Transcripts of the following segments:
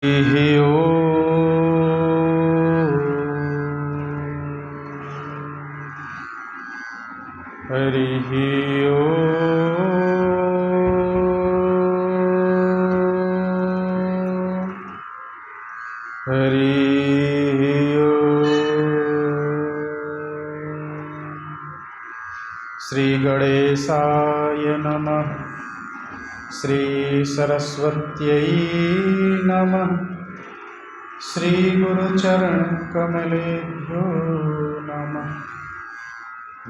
हरिः श्री गणेशाय नमः। श्री सरस्वत्यै नमः। श्री गुरुचरण कमलेभ्यो नमः।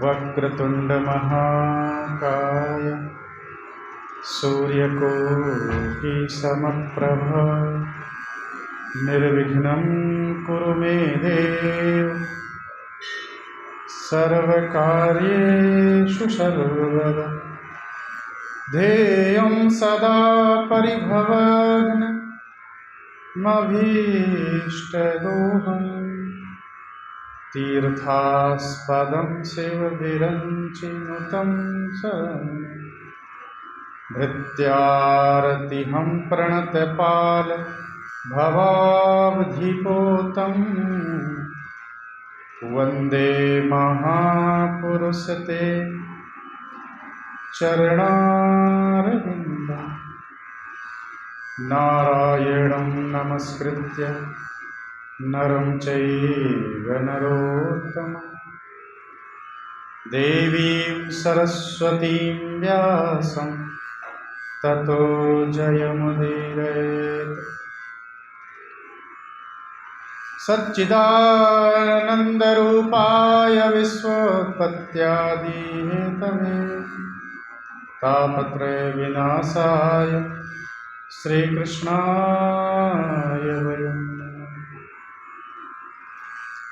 वक्रतुंड महाकाय सूर्यकोटि समप्रभ निर्विघ्नं कुरु मे देव सर्वकार्येषु सर्वदा। ध्येयं सदा परिभवग्नमभीष्टदोहम् तीर्थास्पदं शिवविरञ्चिनुतं शरणं भृत्यारतिहं प्रणतपाल भवाब्धिपोतं वन्दे महापुरुषते चरणारविन्दं। नारायणं नमस्कृत्य नरं चैव नरोत्तमं देवीं सरस्वतीं व्यासं ततो जयमुदीरयेत्। सच्चिदानन्दरूपाय विश्वोत्पत्त्यादिहेतवे तापत्रयविनाशाय श्रीकृष्णाय वयं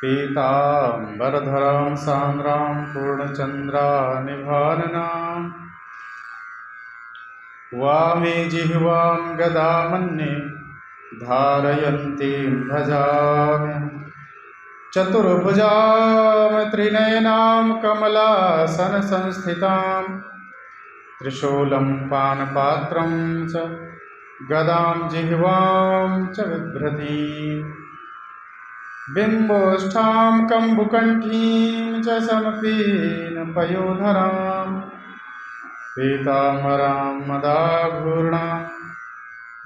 पीताम्बरधरां सान्द्रां पूर्णचन्द्रानिभाननां वामे जिह्वां गदामन्ये धारयन्तीं भजामि। चतुर्भुजां त्रिनयनां कमलासनसंस्थितां त्रिशूलं पानपात्रं च गदां जिह्वां च बिभ्रतीं बिम्बोष्ठां कम्बुकण्ठीं च समपीनपयोधरां पीताम्बरां मदाघूर्णां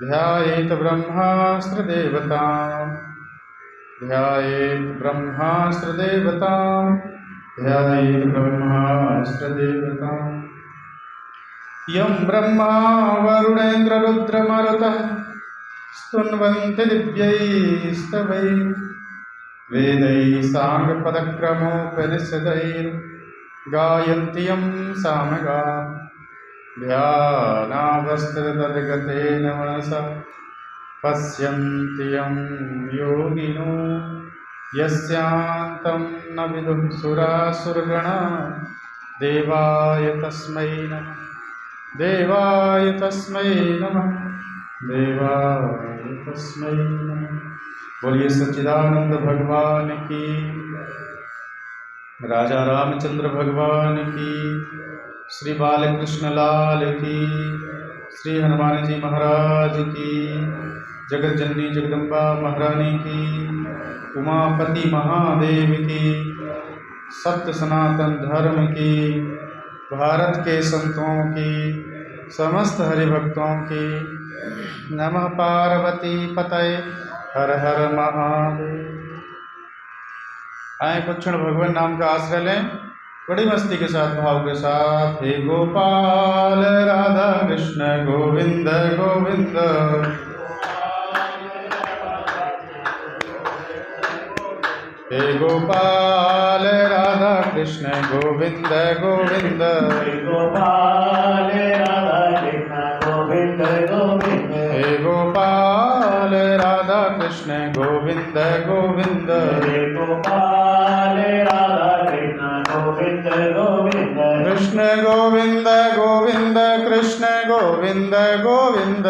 ध्यायेत् ब्रह्मास्त्रदेवतां ध्यायेत् ब्रह्मास्त्रदेवतां ध्यायेत् ब्रह्मास्त्रदेवतां। यं ब्रह्मा वरुणेन्द्ररुद्रमरुतः स्तुन्वन्ति दिव्यैस्तवैः वेदैः साङ्गपदक्रमोपनिषदैर्गायन्ति यं सामगाः ध्यानावस्थिततद्गतेन मनसा पश्यन्ति यं योगिनो यस्यान्तं न विदुः सुरासुरगणा। देवाय तस्मै नमः देवाय तस्मै नमः देवाय तस्मै नमः। बोलिए सच्चिदानंद भगवान की, राजा रामचंद्र भगवान की, श्री बालकृष्ण लाल की, श्री हनुमान जी महाराज की, जगत जननी जगदम्बा महारानी की, उमापति महादेव की, सत्य सनातन धर्म की, भारत के संतों की, समस्त हरिभक्तों की। नमः पार्वती पतये हर हर महादेव। आए कुछ क्षण भगवान नाम का आश्रय लें, बड़ी मस्ती के साथ, भाव के साथ। हे गोपाल राधा कृष्ण गोविंद गोविंद, हे गोपाल राधा कृष्ण गोविंद गोविंद, हे गोपाल राधा कृष्ण गोविंद गोविंद, हे गोपाल राधा कृष्ण गोविंद गोविंद, हे गोपाल राधा कृष्ण गोविंद गोविंद, कृष्ण गोविंद गोविंद कृष्ण गोविंद गोविंद।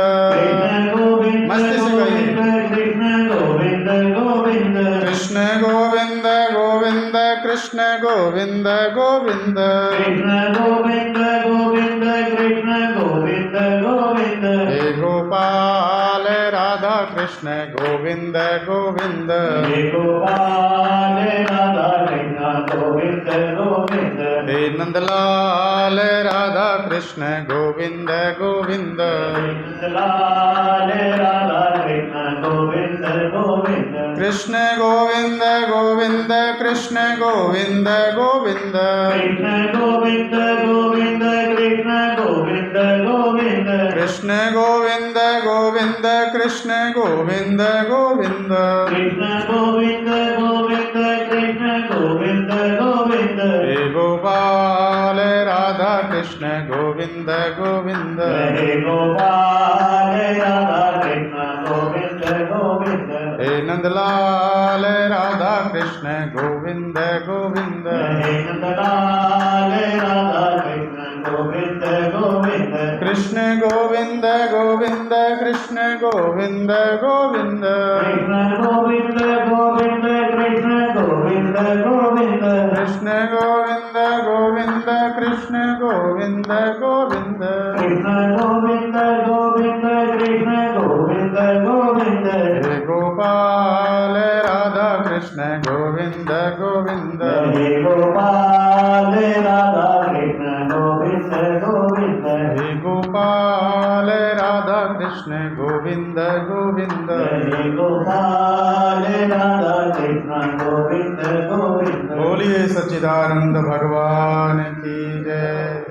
मस्ती से गाइए। कृष्ण गोविंद गोविंद, कृष्ण गोविंद गोविंद कृष्ण गोविंद गोविंद, कृष्ण गोविंद गोविंद कृष्ण गोविंद गोविंद, हे गोपाल राधा कृष्ण कृष्ण गोविंद गोविंद हे गोपाल राधा कृष्ण गोविंद गोविंद हे नंदलाल राधा कृष्ण गोविंद गोविंद नंदलाल राधा कृष्ण गोविंद गोविंद कृष्ण गोविंद गोविंद कृष्ण गोविंद गोविंद कृष्ण गोविंद गोविंद कृष्ण गोविंद गोविंद कृष्ण गोविंद गोविंद कृष्ण गोविंद गोविंद कृष्ण गोविंद गोविंद कृष्ण गोविंद गोविंद हे गोपाल राधा कृष्ण गोविंद गोविंद हे गोपाल राधा कृष्ण गोविंद गोविंद हे नंदलाल राधा कृष्ण गोविंद गोविंद हे नंदलाल राधा कृष्ण गोविंद गोविंद कृष्ण गोविंद गोविंद कृष्ण गोविंद गोविंद कृष्ण गोविंद गोविंद कृष्ण गोविंद गोविंद कृष्ण गोविंद गोविंद कृष्ण गोविंद गोविंद कृष्ण गोविंद गोविंद कृष्ण गोविंद गोविंद हे गोपाल राधा कृष्ण गोविंद गोविंद हे गोपाल राधा कृष्ण गोविंद गोविंद हे गोपाल राधा कृष्ण गोविंद गोविंद हे गोपाल राधा कृष्ण गोविंद गोविंद बोलिए सच्चिदानंद भगवान की जय।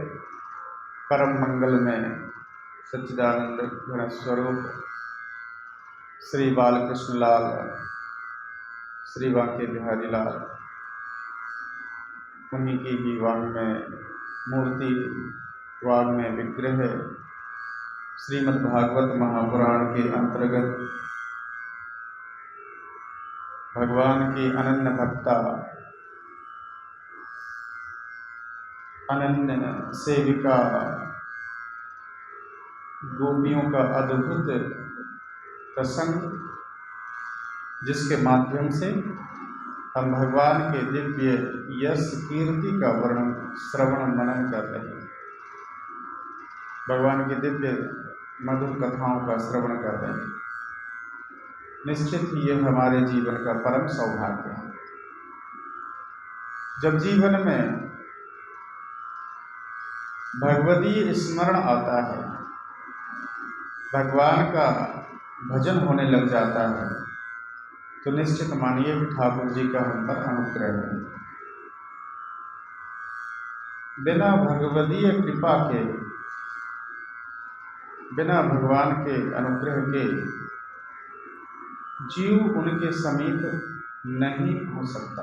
परम मंगल में सच्चिदानंद घन स्वरूप श्री बालकृष्ण लाल श्री बांके बिहारी लाल उन्हीं की ही वांग में मूर्ति वांग में विग्रह श्रीमद् भागवत महापुराण के अंतर्गत भगवान की अनन्य भक्ता अनन्य सेविका गोपियों का अद्भुत प्रसंग, जिसके माध्यम से हम भगवान के दिव्य यश कीर्ति का वर्णन श्रवण मनन कर रहे हैं, भगवान की दिव्य मधुर कथाओं का श्रवण कर रहे हैं। निश्चित ही यह हमारे जीवन का परम सौभाग्य है। जब जीवन में भगवतीय स्मरण आता है, भगवान का भजन होने लग जाता है, तो निश्चित मानिए कि ठाकुर जी का हम पर अनुग्रह है। बिना भगवतीय कृपा के, बिना भगवान के अनुग्रह के जीव उनके समीप नहीं हो सकता।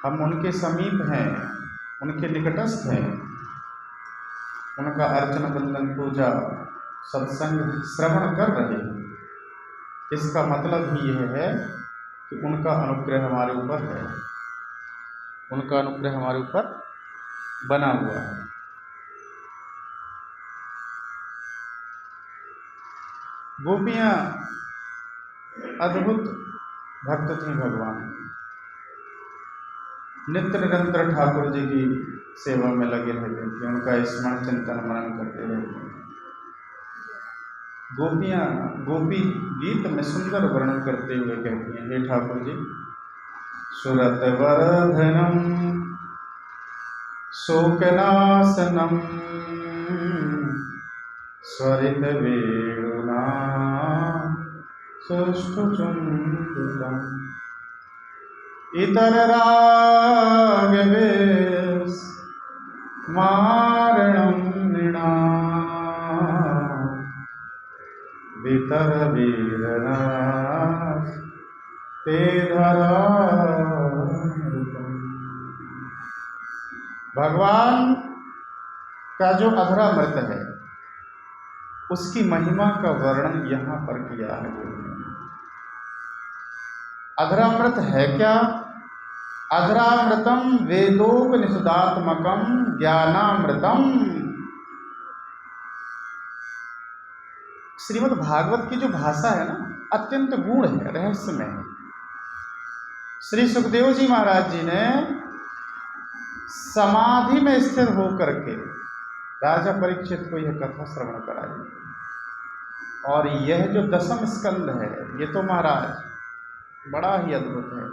हम उनके समीप हैं, उनके निकटस्थ हैं, उनका अर्चन बंदन पूजा सत्संग श्रवण कर रहे हैं। इसका मतलब ही यह है कि उनका अनुग्रह हमारे ऊपर है, उनका अनुग्रह हमारे ऊपर बना हुआ है। गोपियाँ अद्भुत भक्त थीं भगवान की, नित्य निरंतर ठाकुर जी की सेवा में लगे रहते थे, उनका स्मरण चिंतन मनन करते रहते थे। गोपियाँ गोपी गीत में सुंदर वर्णन करते हुए कहती हैं, हे ठाकुर जी, सुरत वर्धनम शोकनाशनम स्वरित वेणुना सुष्ठुचुंबकम इतर राग वेश मारणम नृणाम वितर वीरनाश ते धरा। भगवान का जो अधरामृत है, उसकी महिमा का वर्णन यहाँ पर किया है। अधरामृत है क्या? अधरामृतम वेदोपनिषदात्मकम ज्ञानामृतम। श्रीमद् भागवत की जो भाषा है ना, अत्यंत गूढ़ है, रहस्यमय है। श्री सुखदेव जी महाराज जी ने समाधि में स्थिर होकर के राजा परीक्षित को यह कथा श्रवण कराई। और यह जो दसम स्कंद है ये तो महाराज बड़ा ही अद्भुत है।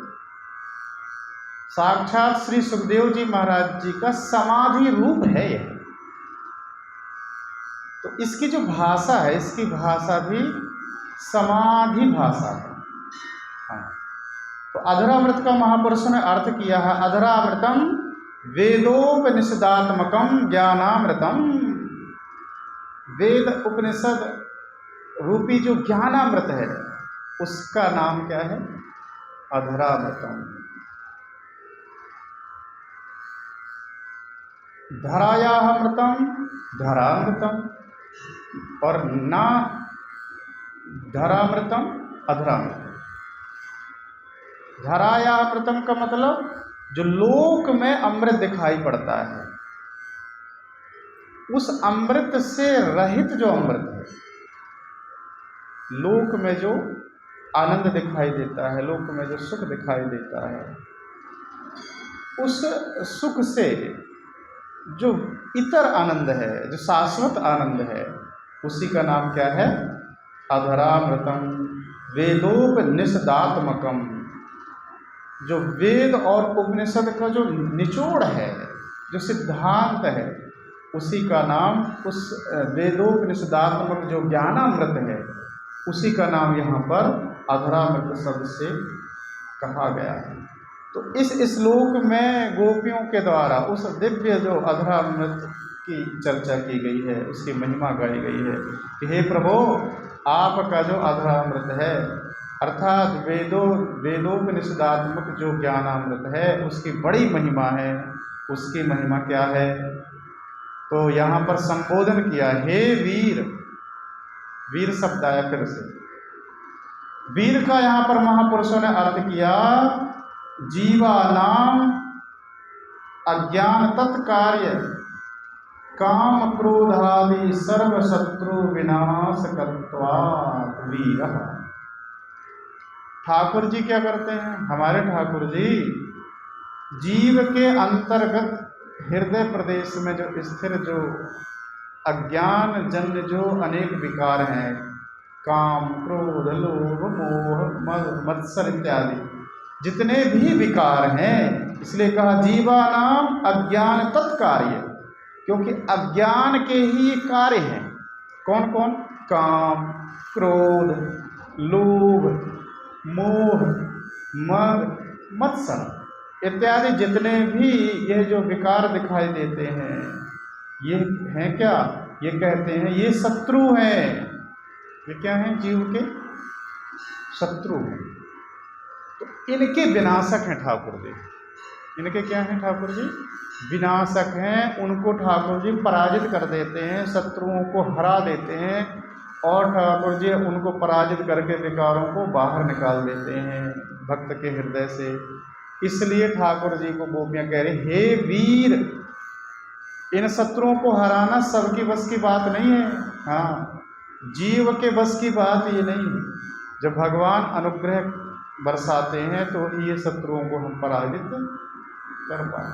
साक्षात श्री सुखदेव जी महाराज जी का समाधि रूप है यह। तो इसकी जो भाषा है, इसकी भाषा भी समाधि भाषा है। हाँ, तो अधरामृत का महापुरुषों ने अर्थ किया है, अधरामृतम वेदोपनिषदात्मकम ज्ञानामृतम। वेद उपनिषद रूपी जो ज्ञानामृत है उसका नाम क्या है? अधरामृतम। धरायामृतम धरामृतम और ना धरामृतम अधरामृतम। धरायामृतम का मतलब जो लोक में अमृत दिखाई पड़ता है, उस अमृत से रहित जो अमृत है, लोक में जो आनंद दिखाई देता है, लोक में जो सुख दिखाई देता है, उस सुख से जो इतर आनंद है, जो शाश्वत आनंद है, उसी का नाम क्या है? अधरामृतम वेदोपनिषदात्मकम। जो वेद और उपनिषद का जो निचोड़ है, जो सिद्धांत है, उसी का नाम, उस वेदोपनिषदात्मक जो ज्ञानामृत है, उसी का नाम यहाँ पर अधरामृत शब्द से कहा गया है। तो इस श्लोक में गोपियों के द्वारा उस दिव्य जो अधरामृत की चर्चा की गई है, उसकी महिमा गाई गई है कि हे प्रभु, आपका जो अधरामृत है अर्थात वेदोपनिषदात्मक जो ज्ञानामृत है, उसकी बड़ी महिमा है। उसकी महिमा क्या है? तो यहाँ पर संबोधन किया, हे वीर। वीर शब्द आया फिर से। वीर का यहाँ पर महापुरुषों ने अर्थ किया, जीवानाम अज्ञान तत्कार्य काम क्रोधादि सर्व शत्रु विनाशकत्वात् वीर। ठाकुर जी क्या करते हैं? हमारे ठाकुर जी जीव के अंतर्गत हृदय प्रदेश में जो स्थिर जो अज्ञान जन्य जो अनेक विकार हैं, काम क्रोध लोभ मोह मत्सर इत्यादि जितने भी विकार हैं, इसलिए कहा जीवानाम अज्ञान तत्कार्य, क्योंकि अज्ञान के ही कार्य हैं। कौन कौन? काम क्रोध लोभ मोह मद मत्सर इत्यादि जितने भी ये जो विकार दिखाई देते हैं, ये हैं क्या? ये कहते हैं ये शत्रु हैं। ये क्या हैं? जीव के शत्रु हैं। तो इनके विनाशक हैं ठाकुर जी। इनके क्या हैं ठाकुर जी? विनाशक हैं। उनको ठाकुर जी पराजित कर देते हैं, शत्रुओं को हरा देते हैं, और ठाकुर जी उनको पराजित करके विकारों को बाहर निकाल देते हैं भक्त के हृदय से। इसलिए ठाकुर जी को गोपियाँ कह रही, हे वीर, इन शत्रुओं को हराना सबकी बस की बात नहीं है। हाँ, जीव के बस की बात ये नहीं है। जब भगवान अनुग्रह बरसाते हैं तो ये शत्रुओं को हम पराजित कर पाए।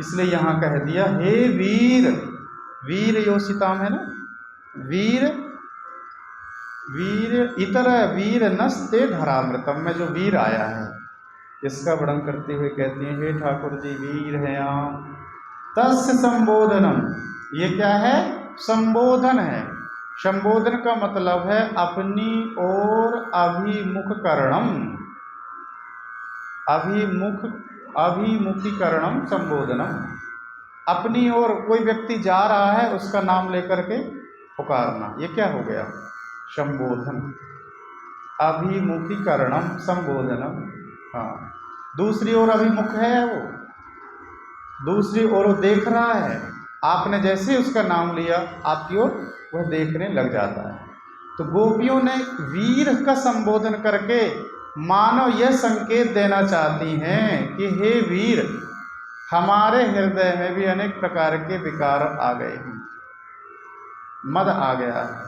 इसलिए यहाँ कह दिया, हे वीर। वीर योषिताम है ना, वीर वीर इतर वीर नस्ते धरामृतम में जो वीर आया है, इसका वर्णन करते हुए कहते हैं, हे ठाकुर जी वीर हैं आप। तस्य संबोधनम, ये क्या है? संबोधन है। संबोधन का मतलब है अपनी ओर अभिमुखकरणम। अभिमुखीकरणम संबोधनम। अपनी ओर कोई व्यक्ति जा रहा है, उसका नाम लेकर के पुकारना, ये क्या हो गया? संबोधन। अभिमुखीकरणम संबोधनम। हाँ, दूसरी ओर अभिमुख है, वो दूसरी ओर देख रहा है। आपने जैसे ही उसका नाम लिया, आपकी ओर वह देखने लग जाता है। तो गोपियों ने वीर का संबोधन करके मानो यह संकेत देना चाहती हैं कि हे वीर, हमारे हृदय में भी अनेक प्रकार के विकार आ गए हैं, मद आ गया है,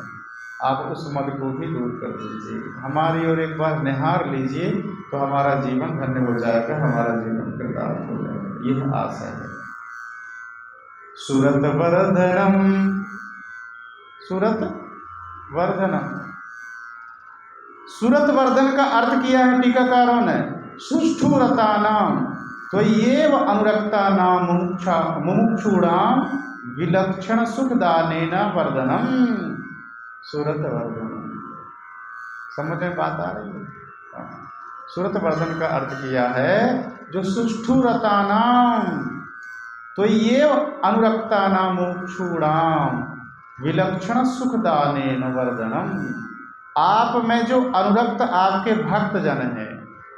आप उस मद को भी दूर कर दीजिए, हमारी ओर एक बार निहार लीजिए, तो हमारा जीवन धन्य हो जाएगा, हमारा जीवन कृतार्थ हो जाएगा। यह आशा है। सुरत वरधरम सूरत वर्धनम। सूरत वर्धन का अर्थ किया है टीकाकारों ने सुष्ठु रतानाम त्वय्येव अनुरक्तानाम मुमुक्षूणाम विलक्षण सुखदानेन वर्धनम। सूरत वर्धनम, समझ में बात आ रही है? सूरत वर्धन का अर्थ किया है जो सुष्ठु रतानाम त्वय्येव अनुरक्तानाम मुमुक्षूणाम विलक्षण सुखदानेन वर्धनम। आप में जो अनुरक्त आपके भक्त जन हैं,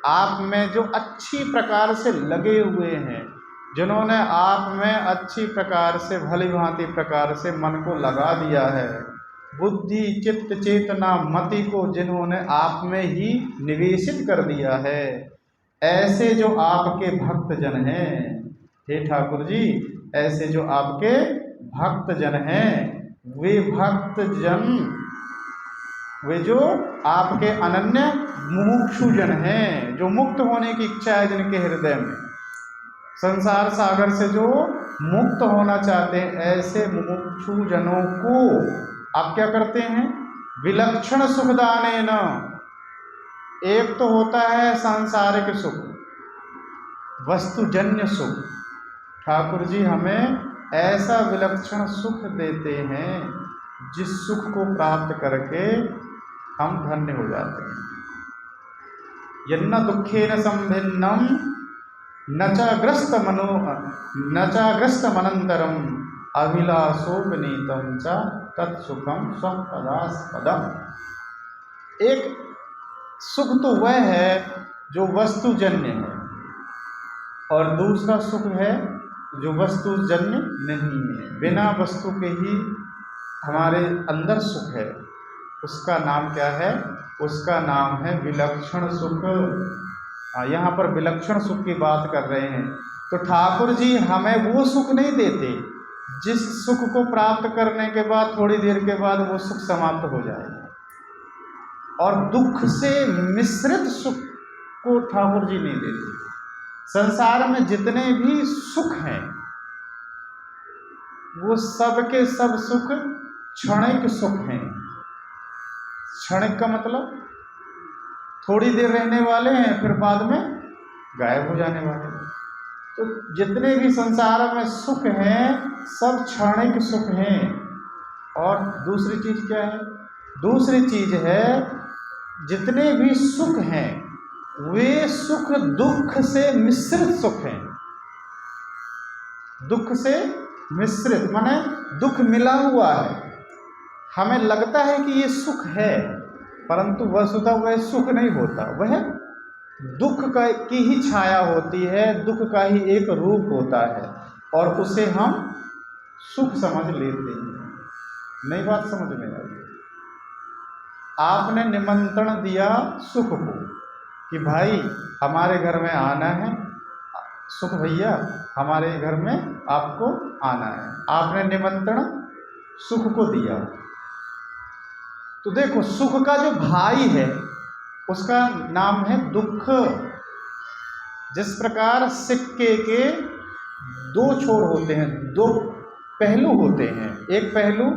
आप में जो अच्छी प्रकार से लगे हुए हैं, जिन्होंने आप में अच्छी प्रकार से भली भांति प्रकार से मन को लगा दिया है, बुद्धि चित्त चेतना मति को जिन्होंने आप में ही निवेशित कर दिया है, ऐसे जो आपके भक्त जन हैं, हे ठाकुर जी, ऐसे जो आपके भक्त जन हैं, वे भक्त जन, वे जो आपके अनन्य मुमुक्षु जन हैं, जो मुक्त होने की इच्छा है जिनके हृदय में, संसार सागर से जो मुक्त होना चाहते हैं, ऐसे मुमुक्षु जनों को आप क्या करते हैं? विलक्षण सुखदानेन। एक तो होता है सांसारिक सुख, वस्तुजन्य सुख। ठाकुर जी हमें ऐसा विलक्षण सुख देते हैं जिस सुख को प्राप्त करके हम धन्य हो जाते हैं। यन्न दुखेन संभिन्नम न च ग्रस्तमनंतरम अभिलाषोपनीतम च तत्सुखम स्वपदास्पदम। एक सुख तो वह है जो वस्तुजन्य है, और दूसरा सुख है जो वस्तुजन्य नहीं है, बिना वस्तु के ही हमारे अंदर सुख है। उसका नाम क्या है? उसका नाम है विलक्षण सुख। यहाँ पर विलक्षण सुख की बात कर रहे हैं। तो ठाकुर जी हमें वो सुख नहीं देते जिस सुख को प्राप्त करने के बाद थोड़ी देर के बाद वो सुख समाप्त हो जाएगा, और दुख से मिश्रित सुख को ठाकुर जी नहीं देते। संसार में जितने भी सुख हैं वो सब के सब सुख क्षणिक सुख हैं। क्षणिक का मतलब थोड़ी देर रहने वाले हैं, फिर बाद में गायब हो जाने वाले हैं। तो जितने भी संसार में सुख हैं सब क्षणिक सुख हैं। और दूसरी चीज़ क्या है? दूसरी चीज़ है जितने भी सुख हैं वे सुख दुख से मिश्रित सुख हैं। दुख से मिश्रित माने दुख मिला हुआ है। हमें लगता है कि ये सुख है, परंतु वस्तुतः वह सुख नहीं होता, वह दुख की ही छाया होती है, दुख का ही एक रूप होता है, और उसे हम सुख समझ लेते हैं। नई बात समझ में आई? आपने निमंत्रण दिया सुख को कि भाई हमारे घर में आना है, सुख भैया हमारे घर में आपको आना है। आपने निमंत्रण सुख को दिया। तो देखो सुख का जो भाई है उसका नाम है दुख। जिस प्रकार सिक्के के दो छोर होते हैं, दो पहलू होते हैं, एक पहलू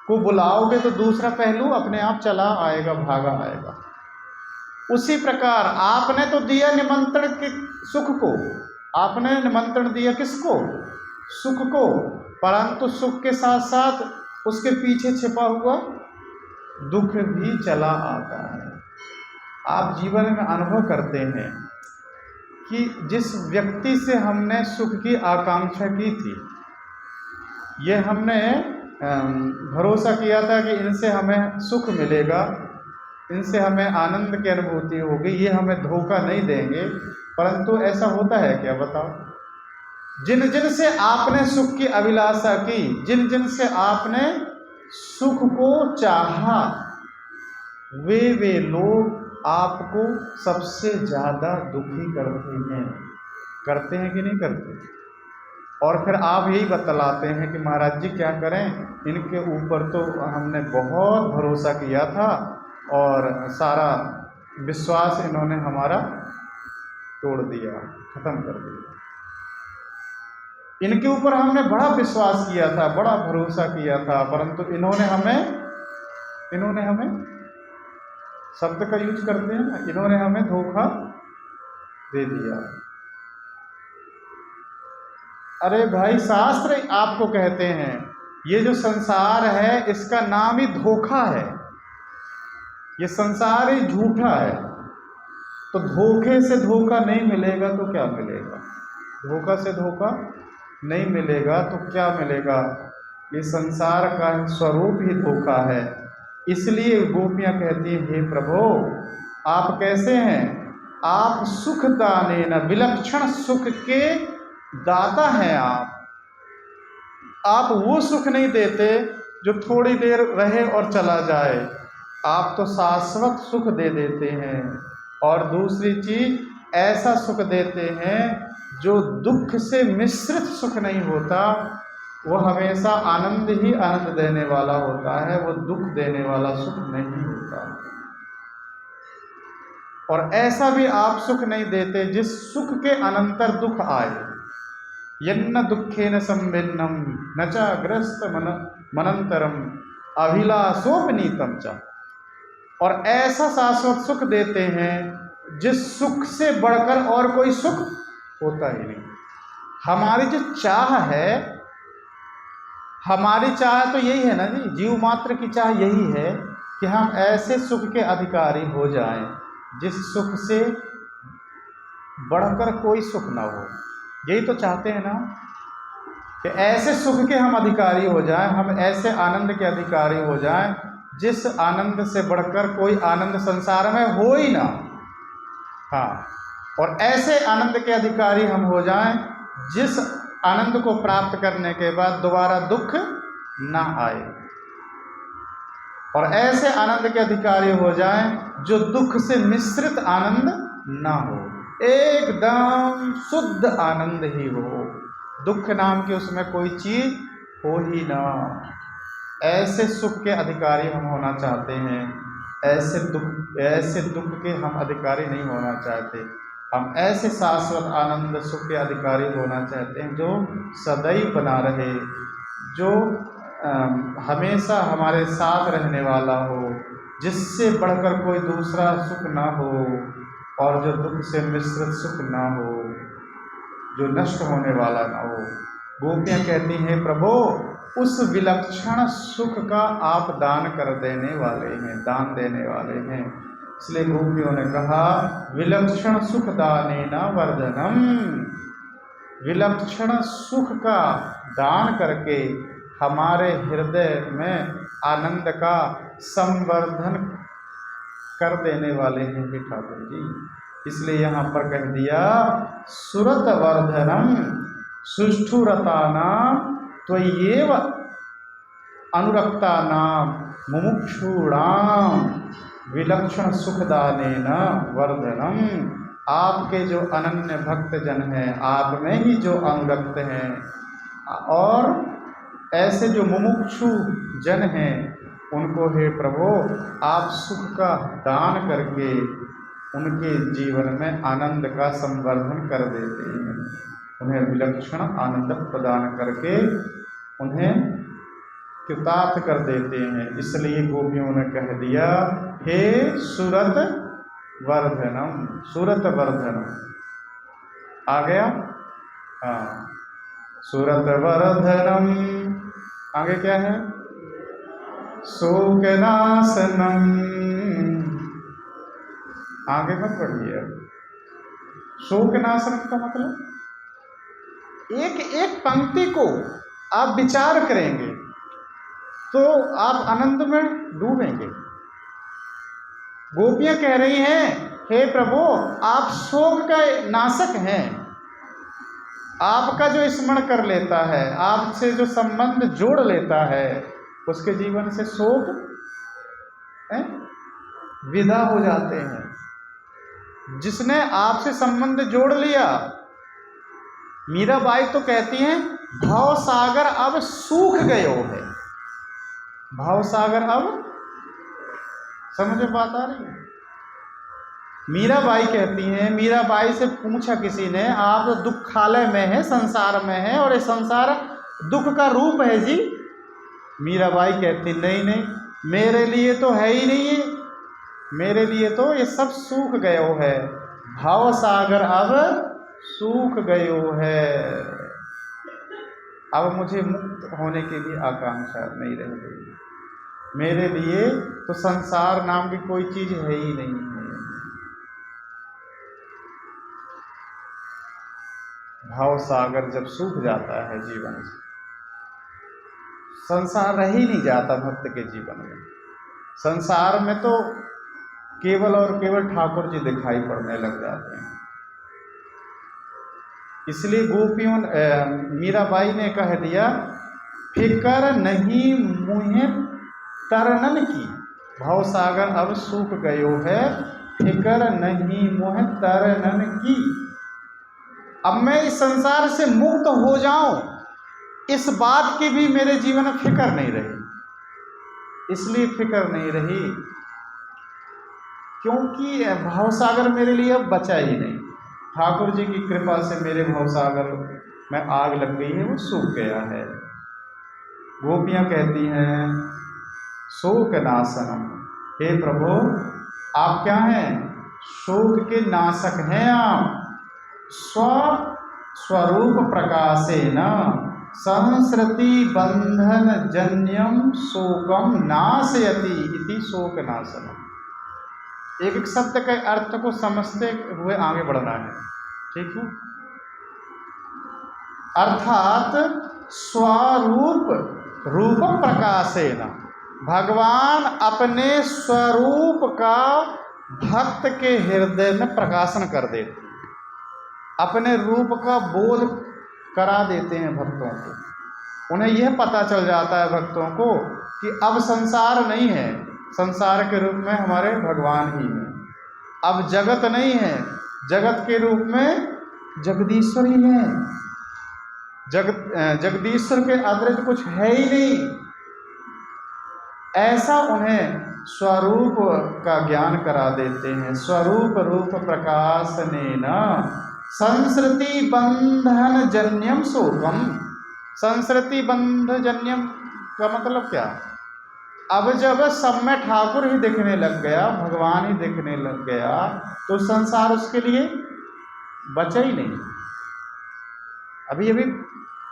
को बुलाओगे तो दूसरा पहलू अपने आप चला आएगा, भागा आएगा। उसी प्रकार आपने तो दिया निमंत्रण के सुख को, आपने निमंत्रण दिया किसको? सुख को, परंतु सुख के साथ साथ उसके पीछे छिपा हुआ दुख भी चला आता है। आप जीवन में अनुभव करते हैं कि जिस व्यक्ति से हमने सुख की आकांक्षा की थी, ये हमने भरोसा किया था कि इनसे हमें सुख मिलेगा, इनसे हमें आनंद की अनुभूति होगी, ये हमें धोखा नहीं देंगे, परंतु ऐसा होता है क्या बताओ? जिन जिन से आपने सुख की अभिलाषा की, जिन जिन से आपने सुख को चाहा, वे लोग आपको सबसे ज़्यादा दुखी करते हैं कि नहीं करते? और फिर आप यही बतलाते हैं कि महाराज जी क्या करें, इनके ऊपर तो हमने बहुत भरोसा किया था और सारा विश्वास इन्होंने हमारा तोड़ दिया, ख़त्म कर दिया। इनके ऊपर हमने बड़ा विश्वास किया था, बड़ा भरोसा किया था, परंतु इन्होंने हमें शब्द का यूज करते हैं ना, इन्होंने हमें धोखा दे दिया। अरे भाई, शास्त्र आपको कहते हैं ये जो संसार है इसका नाम ही धोखा है, ये संसार ही झूठा है। तो धोखे से धोखा नहीं मिलेगा तो क्या मिलेगा? धोखा से धोखा नहीं मिलेगा तो क्या मिलेगा? ये संसार का स्वरूप ही धोखा है। इसलिए गोपियाँ कहती हैं, हे प्रभु आप कैसे हैं? आप सुख दाने न, विलक्षण सुख के दाता हैं आप वो सुख नहीं देते जो थोड़ी देर रहे और चला जाए, आप तो शाश्वत सुख दे देते हैं। और दूसरी चीज, ऐसा सुख देते हैं जो दुख से मिश्रित सुख नहीं होता, वो हमेशा आनंद ही आनंद देने वाला होता है, वो दुख देने वाला सुख नहीं होता। और ऐसा भी आप सुख नहीं देते जिस सुख के अनंतर दुख आए। यन्न दुखेन संभिन्नम न च ग्रस्त मनंतरम अभिलाषोपनीतम च। और ऐसा शाश्वत सुख देते हैं जिस सुख से बढ़कर और कोई सुख होता ही नहीं। हमारी जो चाह है, हमारी चाह तो यही है ना जी, जीव मात्र की चाह यही है कि हम ऐसे सुख के अधिकारी हो जाएं जिस सुख से बढ़कर कोई सुख ना हो। यही तो चाहते हैं ना कि ऐसे सुख के हम अधिकारी हो जाएं, हम ऐसे आनंद के अधिकारी हो जाएं जिस आनंद से बढ़कर कोई आनंद संसार में हो ही ना। हाँ, और ऐसे आनंद के अधिकारी हम हो जाएं जिस आनंद को प्राप्त करने के बाद दोबारा दुख ना आए। और ऐसे आनंद के अधिकारी हो जाएं जो दुख से मिश्रित आनंद ना हो, एकदम शुद्ध आनंद ही हो, दुख नाम की उसमें कोई चीज हो ही ना। ऐसे सुख के अधिकारी हम होना चाहते हैं, ऐसे दुख के हम अधिकारी नहीं होना चाहते। हम ऐसे शाश्वत आनंद सुख के अधिकारी होना चाहते हैं जो सदैव बना रहे, जो हमेशा हमारे साथ रहने वाला हो, जिससे बढ़कर कोई दूसरा सुख ना हो, और जो दुख से मिश्रित सुख ना हो, जो नष्ट होने वाला ना हो। गोपियाँ कहती हैं, प्रभु उस विलक्षण सुख का आप दान कर देने वाले हैं, दान देने वाले हैं। इसलिए गोपियों ने कहा, विलक्षण सुख दानेन वर्धनम, विलक्षण सुख का दान करके हमारे हृदय में आनंद का संवर्धन कर देने वाले हैं हे ठाकुर जी। इसलिए यहाँ पर कह दिया, सुरत वर्धनम सुष्ठुरतानां त्वय्येव अनुरक्तानां मुमुक्षूणां विलक्षण सुखदानेन वर्धनम। आपके जो अनन्य भक्त जन हैं, आप में ही जो अनुरक्त हैं, और ऐसे जो मुमुक्षु जन हैं, उनको हे प्रभु आप सुख का दान करके उनके जीवन में आनंद का संवर्धन कर देते हैं, उन्हें विलक्षण आनंद प्रदान करके उन्हें कृतार्थ कर देते हैं। इसलिए गोपियों ने कह दिया, हे सुरत वर्धनम, सुरत वर्धनम। आ गया? हाँ, सुरत वर्धनम। आगे क्या है? शोकनाशनम। आगे मत पढ़िए। शोकनाशनम का मतलब, एक एक पंक्ति को आप विचार करेंगे तो आप आनंद में डूबेंगे। गोपियां कह रही हैं, हे प्रभु आप शोक का नाशक हैं। आपका जो स्मरण कर लेता है, आपसे जो संबंध जोड़ लेता है, उसके जीवन से शोक विदा हो जाते हैं। जिसने आपसे संबंध जोड़ लिया, मीराबाई तो कहती हैं, भाव सागर अब सूख गयो है। भाव सागर अब, समझ में बात आ रही है? मीराबाई कहती हैं, मीराबाई से पूछा किसी ने, आप दुखालय में हैं, संसार में हैं, और ये संसार दुख का रूप है जी। मीराबाई कहती नहीं नहीं, मेरे लिए तो है ही नहीं है, मेरे लिए तो ये सब सूख गयो है, भाव सागर अब सूख गयो है, अब मुझे मुक्त होने के लिए आकांक्षा नहीं रह गई, मेरे लिए तो संसार नाम की कोई चीज है ही नहीं है। भाव सागर जब सूख जाता है जीवन से, संसार रह ही नहीं जाता भक्त के जीवन में। संसार में तो केवल और केवल ठाकुर जी दिखाई पड़ने लग जाते हैं। इसलिए गोपियों मीराबाई ने कह दिया, फिकर नहीं मुहे तरनन की, भाव सागर अब सूख गयो है, फिकर नहीं मुहे तरनन की। अब मैं इस संसार से मुक्त हो जाऊं, इस बात की भी मेरे जीवन में फिक्र नहीं रही। इसलिए फिक्र नहीं रही क्योंकि भवसागर मेरे लिए अब बचा ही नहीं। ठाकुर जी की कृपा से मेरे भवसागर में आग लग गई है, वो सूख गया है। गोपियां कहती हैं, शोक नाशनम, हे प्रभु आप क्या हैं? शोक के नाशक हैं आप। स्वरूप प्रकाशेन संसृति बंधन जन्यम शोकम नाशयति इति शोक नाशनम। एक एक शब्द के अर्थ को समझते हुए आगे बढ़ना है, ठीक है। अर्थात रूप प्रकाशेन, भगवान अपने स्वरूप का भक्त के हृदय में प्रकाशन कर देते हैं, अपने रूप का बोध करा देते हैं भक्तों को। उन्हें यह पता चल जाता है भक्तों को कि अब संसार नहीं है, संसार के रूप में हमारे भगवान ही हैं। अब जगत नहीं है, जगत के रूप में जगदीश्वर ही है। जगदीश्वर के अतिरिक्त कुछ है ही नहीं। ऐसा उन्हें स्वरूप का ज्ञान करा देते हैं। स्वरूप रूप प्रकाशनेन संसृति बंधन जन्यम शोकम। संसृति बंध जन्यम का मतलब क्या? अब जब सब में ठाकुर ही दिखने लग गया, भगवान ही दिखने लग गया, तो संसार उसके लिए बचा ही नहीं। अभी अभी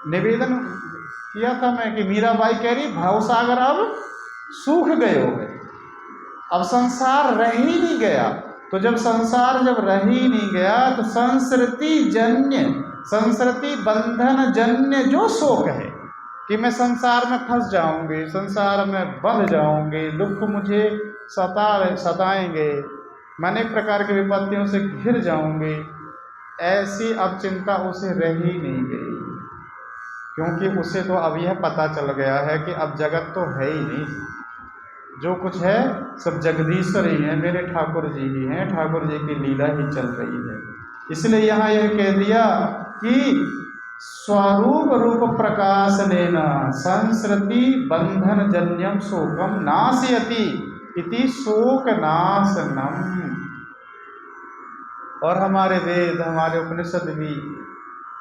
निवेदन किया था मैं कि मीराबाई कह रही भवसागर अब सूख गए हो गए, अब संसार रह ही नहीं गया। तो जब संसार जब रह ही नहीं गया तो संसृति बंधन जन्य जो शोक है कि मैं संसार में फंस जाऊंगी, संसार में बंध जाऊंगी, दुख मुझे सताएंगे, मैं अनेक प्रकार की विपत्तियों से घिर जाऊंगी, ऐसी अब चिंता उसे रह ही नहीं गई। क्योंकि उसे तो अब यह पता चल गया है कि अब जगत तो है ही नहीं, जो कुछ है सब जगदीश्वर ही है, मेरे ठाकुर जी ही हैं, ठाकुर जी की लीला ही चल रही है। इसलिए यहाँ यह कह दिया कि स्वरूप रूप प्रकाशनेन संसृति बंधन जन्यम शोकम नाशयति इति शोक नाशनम। और हमारे वेद, हमारे उपनिषद भी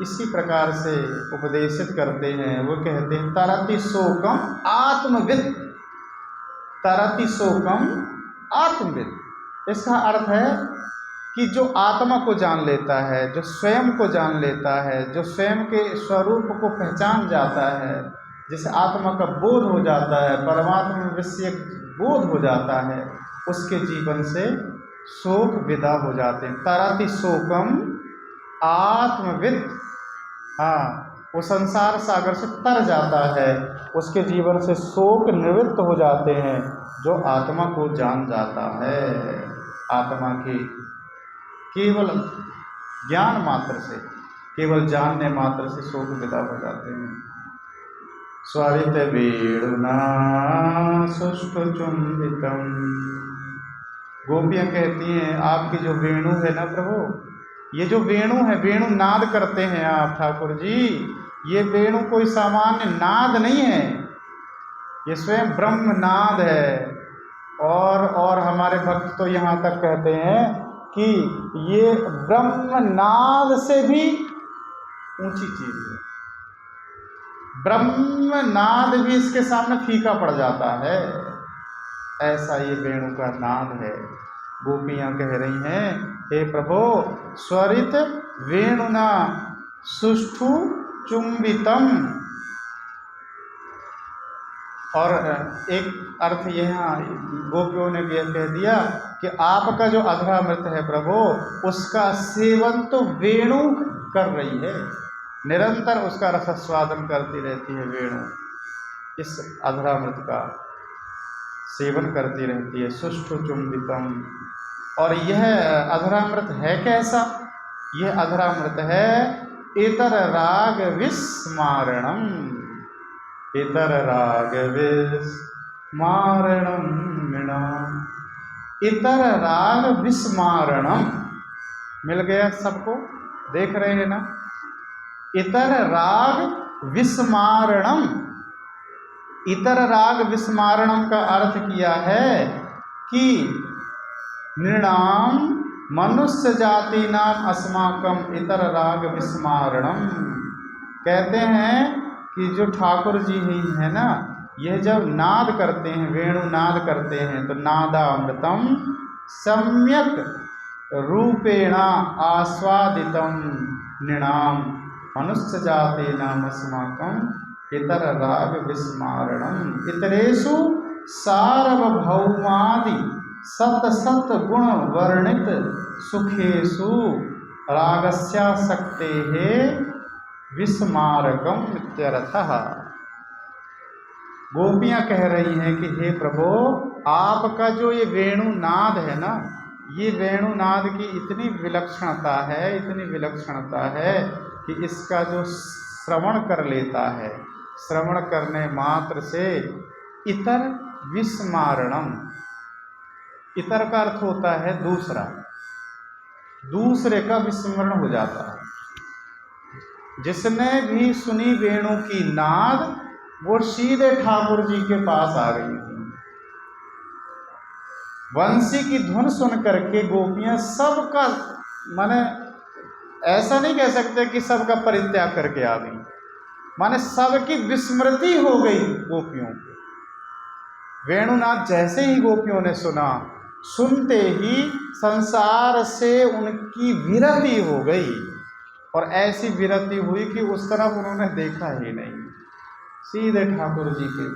इसी प्रकार से उपदेशित करते हैं। वो कहते हैं तरति शोकम आत्मविद, तरति शोकम आत्मविद। इसका अर्थ है कि जो आत्मा को जान लेता है, जो स्वयं को जान लेता है, जो स्वयं के स्वरूप को पहचान जाता है, जिसे आत्मा का बोध हो जाता है, परमात्मा विषय बोध हो जाता है, उसके जीवन से शोक विदा हो जाते हैं। तरति शोकम आत्मविद, हाँ, वो संसार सागर से तर जाता है, उसके जीवन से शोक निवृत्त हो जाते हैं जो आत्मा को जान जाता है। आत्मा की केवल ज्ञान मात्र से, केवल जानने मात्र से शोक विदा हो जाते हैं। स्वरित वेणुना सुष्टु चुंबितम। गोपियाँ कहती हैं आपकी जो वेणु है ना प्रभु, ये जो वेणु है, वेणु नाद करते हैं आप ठाकुर जी, ये वेणु कोई सामान्य नाद नहीं है, ये स्वयं ब्रह्म नाद है। और हमारे भक्त तो यहाँ तक कहते हैं कि ये ब्रह्मनाद से भी ऊंची चीज है। ब्रह्मनाद भी इसके सामने फीका पड़ जाता है। ऐसा ये वेणु का नाद है। गोपियां कह रही हैं, हे प्रभो स्वरित वेणुना सुष्ठु चुंबितम। और एक अर्थ यहाँ गोपियों ने भी कह दिया कि आपका जो अधरामृत है प्रभु, उसका सेवन तो वेणु कर रही है, निरंतर उसका रसस्वादन करती रहती है वेणु, इस अधरामृत का सेवन करती रहती है। सुष्ठु चुंबितम। और यह अधरामृत है कैसा? यह अधरामृत है इतर राग विस्मारणम। इतर राग विस्मारणम मीणाम। इतर राग विस्मारणम मिल गया सबको, देख रहे हैं ना? इतर राग विस्मारणम। इतर राग विस्मारणम का अर्थ किया है कि नृणाम मनुष्य जाति नाम अस्माकम इतर राग विस्मारणम। कहते हैं कि जो ठाकुर जी ही है ना, यह जब नाद करते हैं, वेणु नाद करते हैं, तो नादामृतम सम्यक रूपेणा आस्वादितम नृणाम मनुष्य जाति नाम अस्माकम इतर राग विस्मारणम। इतरेषु सार्वभौमादि सत सत गुण वर्णित सुखेषु रागस्यासक्तेः विस्मारकम इत्यर्थः। गोपियां कह रही हैं कि हे प्रभु, आपका जो ये वेणुनाद है ना, ये वेणुनाद की इतनी विलक्षणता है, इतनी विलक्षणता है कि इसका जो श्रवण कर लेता है, श्रवण करने मात्र से इतर विस्मारणम। इतर का अर्थ होता है दूसरा, दूसरे का विस्मरण हो जाता है। जिसने भी सुनी वेणु की नाद, वो सीधे ठाकुर जी के पास आ गई थी। बंसी की धुन सुन करके गोपियां सबका, माने ऐसा नहीं कह सकते कि सबका परित्याग करके आ गई, माने सबकी विस्मृति हो गई गोपियों की। वेणुनाद जैसे ही गोपियों ने सुना, सुनते ही संसार से उनकी विरति हो गई, और ऐसी विरति हुई कि उस तरफ उन्होंने देखा ही नहीं, सीधे ठाकुर जी के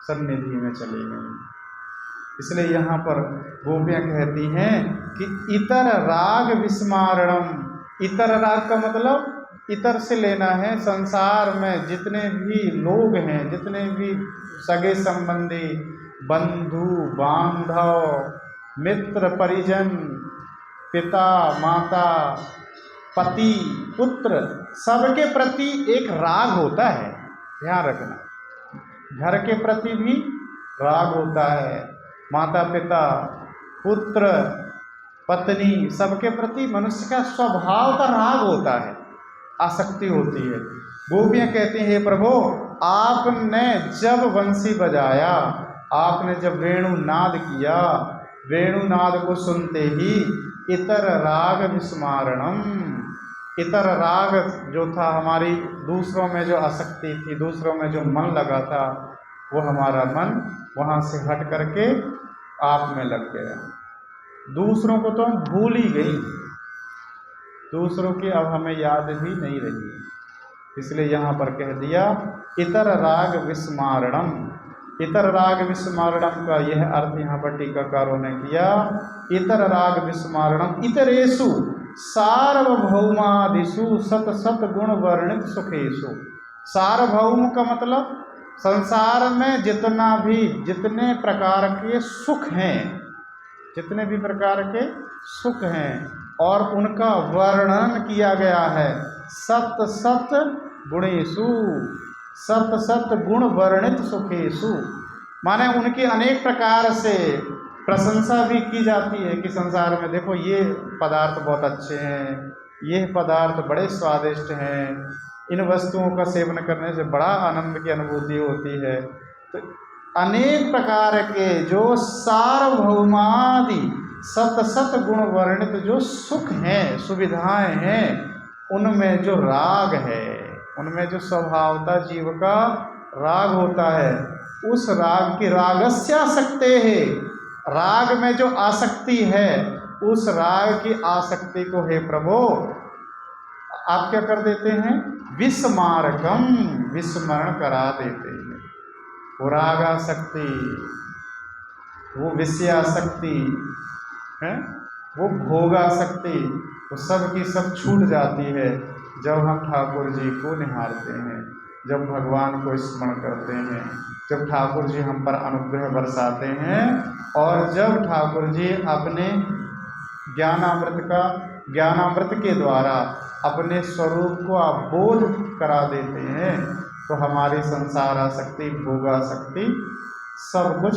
सन्निधि में चली गई। इसलिए यहाँ पर गोपियाँ कहती हैं कि इतर राग विस्मारणम। इतर राग का मतलब इतर से लेना है, संसार में जितने भी लोग हैं, जितने भी सगे संबंधी, बंधु बांधव, मित्र परिजन, पिता माता, पति पुत्र, सबके प्रति एक राग होता है, ध्यान रखना। घर के प्रति भी राग होता है, माता पिता पुत्र पत्नी, सबके प्रति मनुष्य का स्वभाव का राग होता है, आसक्ति होती है। गोपियाँ कहती हैं, हे प्रभु, आपने जब बंसी बजाया, आपने जब वेणुनाद किया, वेणुनाद को सुनते ही इतर राग विस्मारणम। इतर राग जो था, हमारी दूसरों में जो आसक्ति थी, दूसरों में जो मन लगा था, वो हमारा मन वहाँ से हट करके आप में लग गया। दूसरों को तो हम भूल ही गई, दूसरों की अब हमें याद भी नहीं रही। इसलिए यहाँ पर कह दिया इतर राग विस्मारणम। इतर राग विस्मारणम का यह अर्थ यहाँ पर टीकाकारों ने किया, इतर राग विस्मारणम इतरेषु सार्वभौमादिषु सत सत गुण वर्णित सुखेषु। सार्वभौम का मतलब संसार में जितने प्रकार के सुख हैं, जितने भी प्रकार के सुख हैं, और उनका वर्णन किया गया है सत सत गुणेषु। सत सत गुण वर्णित सुखेषु, माने उनकी अनेक प्रकार से प्रशंसा भी की जाती है कि संसार में देखो ये पदार्थ बहुत अच्छे हैं, ये पदार्थ बड़े स्वादिष्ट हैं, इन वस्तुओं का सेवन करने से बड़ा आनंद की अनुभूति होती है। तो अनेक प्रकार के जो सार्वभौमादि सत सत गुण वर्णित जो सुख हैं, सुविधाएं हैं, उनमें जो राग है, उनमें जो स्वभावता जीव का राग होता है, उस राग की रागस्यासक्ते है, राग में जो आसक्ति है, उस राग की आसक्ति को हे प्रभु आप क्या कर देते हैं? विस्मारकम, विस्मरण करा देते हैं। वो रागासक्ति, वो विषयासक्ति है, वो भोगासक्ति, वो सब की सब छूट जाती है जब हम ठाकुर जी को निहारते हैं, जब भगवान को स्मरण करते हैं, जब ठाकुर जी हम पर अनुग्रह बरसाते हैं, और जब ठाकुर जी अपने ज्ञानामृत के द्वारा अपने स्वरूप को अवबोध करा देते हैं, तो हमारी संसार आसक्ति, भोगासक्ति सब कुछ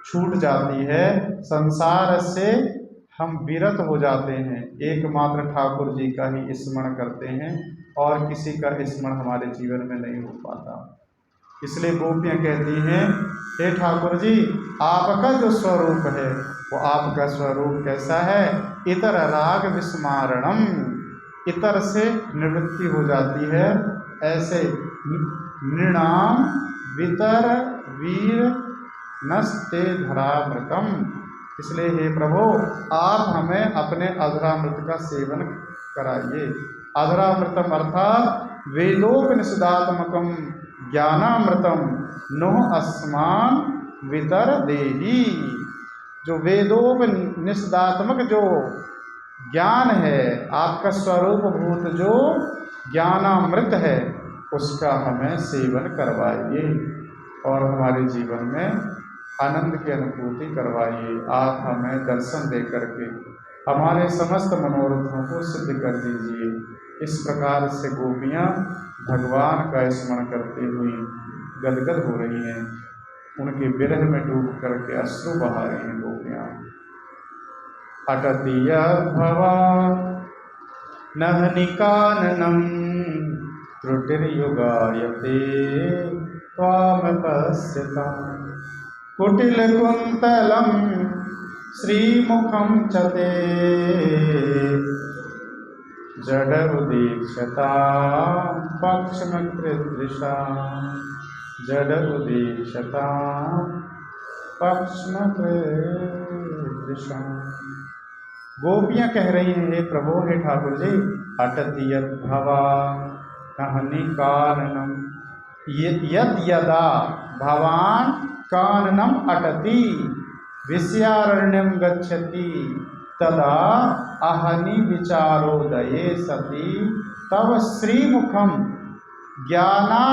छूट जाती है। संसार से हम विरत हो जाते हैं, एकमात्र ठाकुर जी का ही स्मरण करते हैं और किसी का स्मरण हमारे जीवन में नहीं हो पाता। इसलिए गोपियाँ कहती हैं, हे ठाकुर जी आपका जो स्वरूप है वो आपका स्वरूप कैसा है? इतर राग विस्मारणम, इतर से निवृत्ति हो जाती है, ऐसे नृणाम वितर वीर नस्ते धरामृतम। इसलिए हे प्रभु आप हमें अपने अधरामृत का सेवन कराइए। अधरामृतम अर्थात वेदोपनिषदात्मकम ज्ञानामृतम नोह अस्मान वितर देही। जो वेदोपनिषदात्मक जो ज्ञान है, आपका स्वरूप भूत जो ज्ञानामृत है, उसका हमें सेवन करवाइए और हमारे जीवन में आनंद की अनुभूति करवाइए। आप हमें दर्शन दे करके हमारे समस्त मनोरथों को सिद्ध कर दीजिए। इस प्रकार से गोपियाँ भगवान का स्मरण करते हुए गदगद हो रही हैं, उनके विरह में डूब करके अश्रु बहा रही हैं गोपियाँ। अटति यद्भवा नहनि काननम त्रुटिर्युगायते त्वां पश्यता कुटिलकुन्तलं श्रीमुखं च ते जडमुदीक्षता पक्ष्मकृदृशा, जडमुदीक्षता पक्ष्मकृदृशा। गोपियाँ कह रही हैं, हे प्रभु, हे ठाकुर जी, अटति यद्भवा नहनि काननम, यद यदा भवान काननम अटति विषयारण्यम गच्छति तदा अहनि विचारोदये सति तव श्रीमुखम ज्ञाना